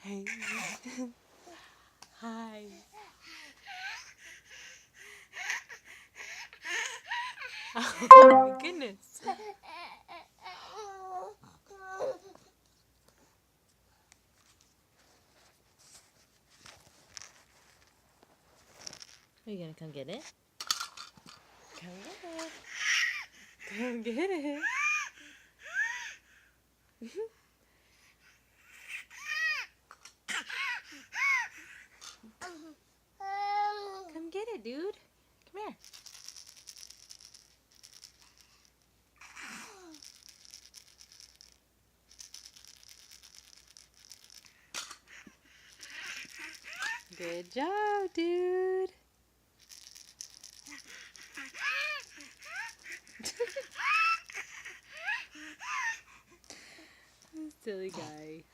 Hey. Hi. Oh my goodness. Are you gonna come get it? Come get it. Come get it. Come get it, dude. Come here. Good job, dude. Silly guy.